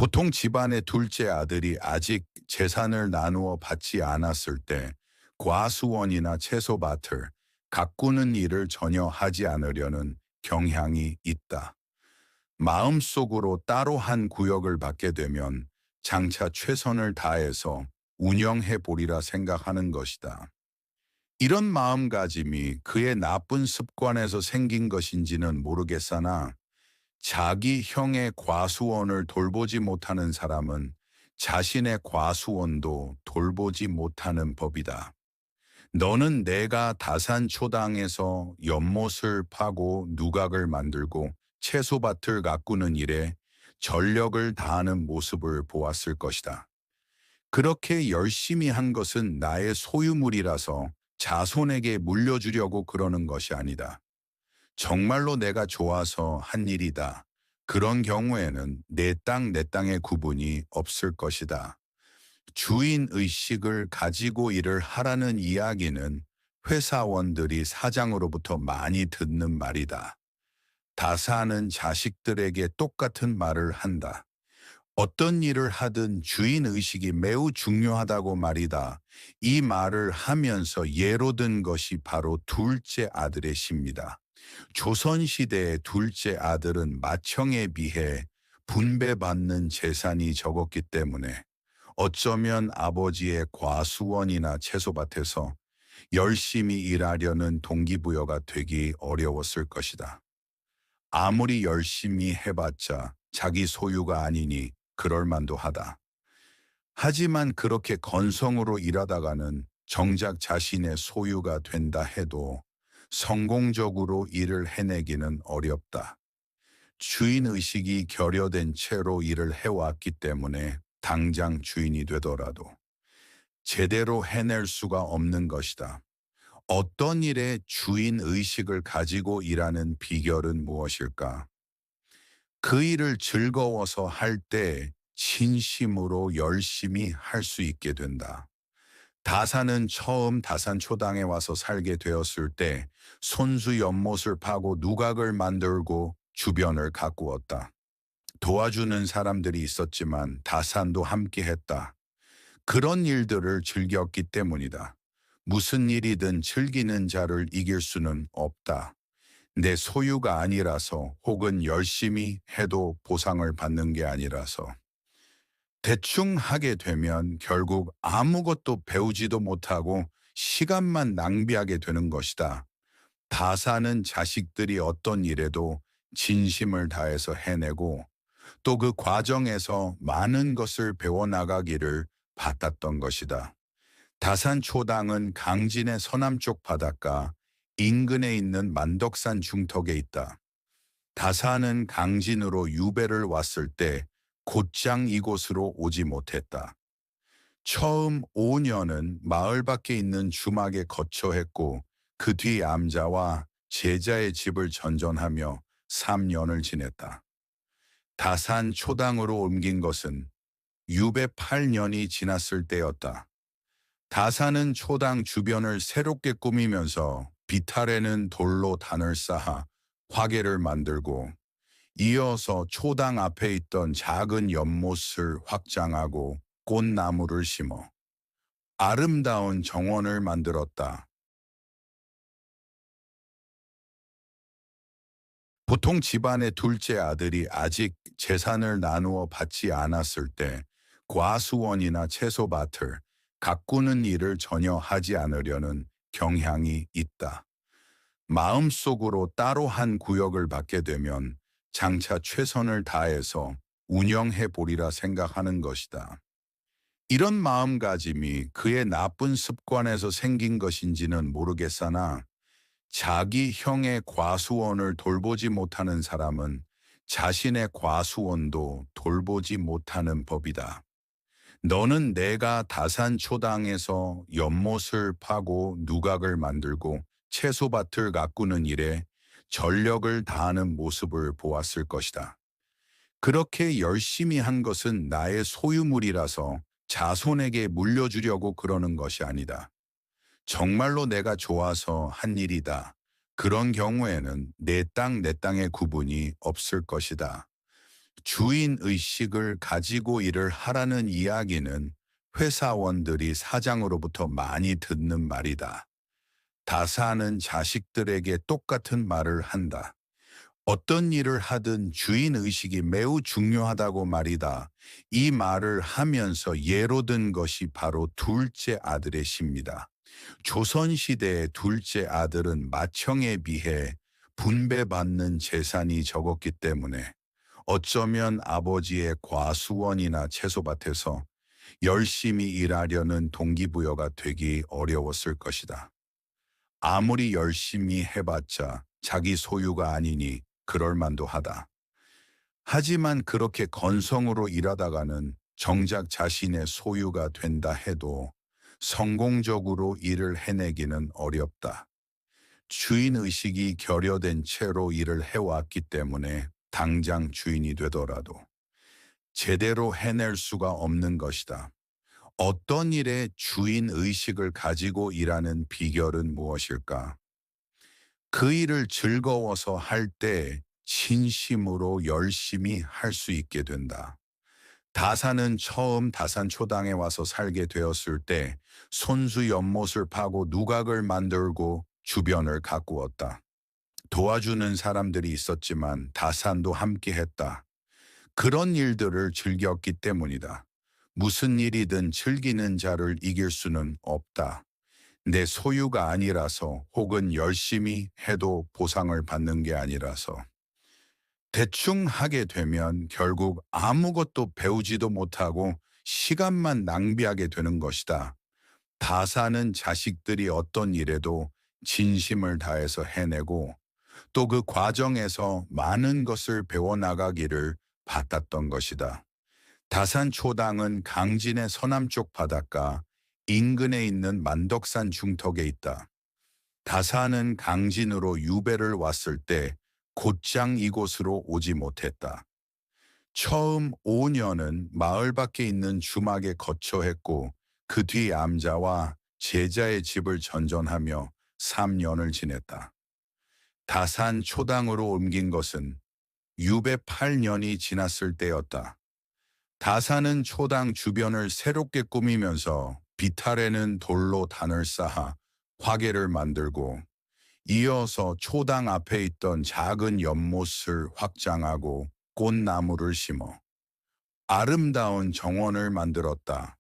보통 집안의 둘째 아들이 아직 재산을 나누어 받지 않았을 때 과수원이나 채소밭을 가꾸는 일을 전혀 하지 않으려는 경향이 있다. 마음속으로 따로 한 구역을 받게 되면 장차 최선을 다해서 운영해 보리라 생각하는 것이다. 이런 마음가짐이 그의 나쁜 습관에서 생긴 것인지는 모르겠으나 자기 형의 과수원을 돌보지 못하는 사람은 자신의 과수원도 돌보지 못하는 법이다. 너는 내가 다산초당에서 연못을 파고 누각을 만들고 채소밭을 가꾸는 일에 전력을 다하는 모습을 보았을 것이다. 그렇게 열심히 한 것은 나의 소유물이라서 자손에게 물려주려고 그러는 것이 아니다. 정말로 내가 좋아서 한 일이다. 그런 경우에는 내 땅, 내 땅의 구분이 없을 것이다. 주인 의식을 가지고 일을 하라는 이야기는 회사원들이 사장으로부터 많이 듣는 말이다. 다사는 자식들에게 똑같은 말을 한다. 어떤 일을 하든 주인 의식이 매우 중요하다고 말이다. 이 말을 하면서 예로 든 것이 바로 둘째 아들의 시입니다. 조선시대의 둘째 아들은 맏형에 비해 분배받는 재산이 적었기 때문에 어쩌면 아버지의 과수원이나 채소밭에서 열심히 일하려는 동기부여가 되기 어려웠을 것이다. 아무리 열심히 해봤자 자기 소유가 아니니 그럴만도 하다. 하지만 그렇게 건성으로 일하다가는 정작 자신의 소유가 된다 해도 성공적으로 일을 해내기는 어렵다. 주인의식이 결여된 채로 일을 해왔기 때문에 당장 주인이 되더라도 제대로 해낼 수가 없는 것이다. 어떤 일에 주인의식을 가지고 일하는 비결은 무엇일까? 그 일을 즐거워서 할 때 진심으로 열심히 할 수 있게 된다. 다사는 처음 다산초당에 와서 살게 되었을 때 손수 연못을 파고 누각을 만들고 주변을 가꾸었다. 도와주는 사람들이 있었지만 다산도 함께했다. 그런 일들을 즐겼기 때문이다. 무슨 일이든 즐기는 자를 이길 수는 없다. 내 소유가 아니라서 혹은 열심히 해도 보상을 받는 게 아니라서. 대충 하게 되면 결국 아무것도 배우지도 못하고 시간만 낭비하게 되는 것이다. 다사는 자식들이 어떤 일에도 진심을 다해서 해내고 또 그 과정에서 많은 것을 배워나가기를 바랐던 것이다. 다산초당은 강진의 서남쪽 바닷가 인근에 있는 만덕산 중턱에 있다. 다사는 강진으로 유배를 왔을 때 곧장 이곳으로 오지 못했다. 처음 5년은 마을 밖에 있는 주막에 거처했고 그 뒤 암자와 제자의 집을 전전하며 3년을 지냈다. 다산 초당으로 옮긴 것은 유배 8년이 지났을 때였다. 다사는 초당 주변을 새롭게 꾸미면서 비탈에는 돌로 단을 쌓아 화계를 만들고 이어서 초당 앞에 있던 작은 연못을 확장하고 꽃나무를 심어 아름다운 정원을 만들었다. 보통 집안의 둘째 아들이 아직 재산을 나누어 받지 않았을 때 과수원이나 채소밭을 가꾸는 일을 전혀 하지 않으려는 경향이 있다. 마음속으로 따로 한 구역을 받게 되면 장차 최선을 다해서 운영해 보리라 생각하는 것이다. 이런 마음가짐이 그의 나쁜 습관에서 생긴 것인지는 모르겠으나 자기 형의 과수원을 돌보지 못하는 사람은 자신의 과수원도 돌보지 못하는 법이다. 너는 내가 다산초당에서 연못을 파고 누각을 만들고 채소밭을 가꾸는 일에 전력을 다하는 모습을 보았을 것이다. 그렇게 열심히 한 것은 나의 소유물이라서 자손에게 물려주려고 그러는 것이 아니다. 정말로 내가 좋아서 한 일이다. 그런 경우에는 내 땅, 내 땅의 구분이 없을 것이다. 주인 의식을 가지고 일을 하라는 이야기는 회사원들이 사장으로부터 많이 듣는 말이다. 다사는 자식들에게 똑같은 말을 한다. 어떤 일을 하든 주인 의식이 매우 중요하다고 말이다. 이 말을 하면서 예로 든 것이 바로 둘째 아들의 시입니다. 조선시대의 둘째 아들은 맏형에 비해 분배받는 재산이 적었기 때문에 어쩌면 아버지의 과수원이나 채소밭에서 열심히 일하려는 동기부여가 되기 어려웠을 것이다. 아무리 열심히 해봤자 자기 소유가 아니니 그럴 만도 하다. 하지만 그렇게 건성으로 일하다가는 정작 자신의 소유가 된다 해도 성공적으로 일을 해내기는 어렵다. 주인의식이 결여된 채로 일을 해왔기 때문에 당장 주인이 되더라도 제대로 해낼 수가 없는 것이다. 어떤 일에 주인의식을 가지고 일하는 비결은 무엇일까? 그 일을 즐거워서 할 때 진심으로 열심히 할 수 있게 된다. 다사는 처음 다산초당에 와서 살게 되었을 때 손수 연못을 파고 누각을 만들고 주변을 가꾸었다. 도와주는 사람들이 있었지만 다산도 함께했다. 그런 일들을 즐겼기 때문이다. 무슨 일이든 즐기는 자를 이길 수는 없다. 내 소유가 아니라서 혹은 열심히 해도 보상을 받는 게 아니라서. 대충 하게 되면 결국 아무것도 배우지도 못하고 시간만 낭비하게 되는 것이다. 다사는 자식들이 어떤 일에도 진심을 다해서 해내고 또 그 과정에서 많은 것을 배워나가기를 바랐던 것이다. 다산초당은 강진의 서남쪽 바닷가 인근에 있는 만덕산 중턱에 있다. 다산은 강진으로 유배를 왔을 때 곧장 이곳으로 오지 못했다. 처음 5년은 마을 밖에 있는 주막에 거처했고 그 뒤 암자와 제자의 집을 전전하며 3년을 지냈다. 다산 초당으로 옮긴 것은 유배 8년이 지났을 때였다. 다산은 초당 주변을 새롭게 꾸미면서 비탈에는 돌로 단을 쌓아 화계를 만들고 이어서 초당 앞에 있던 작은 연못을 확장하고 꽃나무를 심어 아름다운 정원을 만들었다.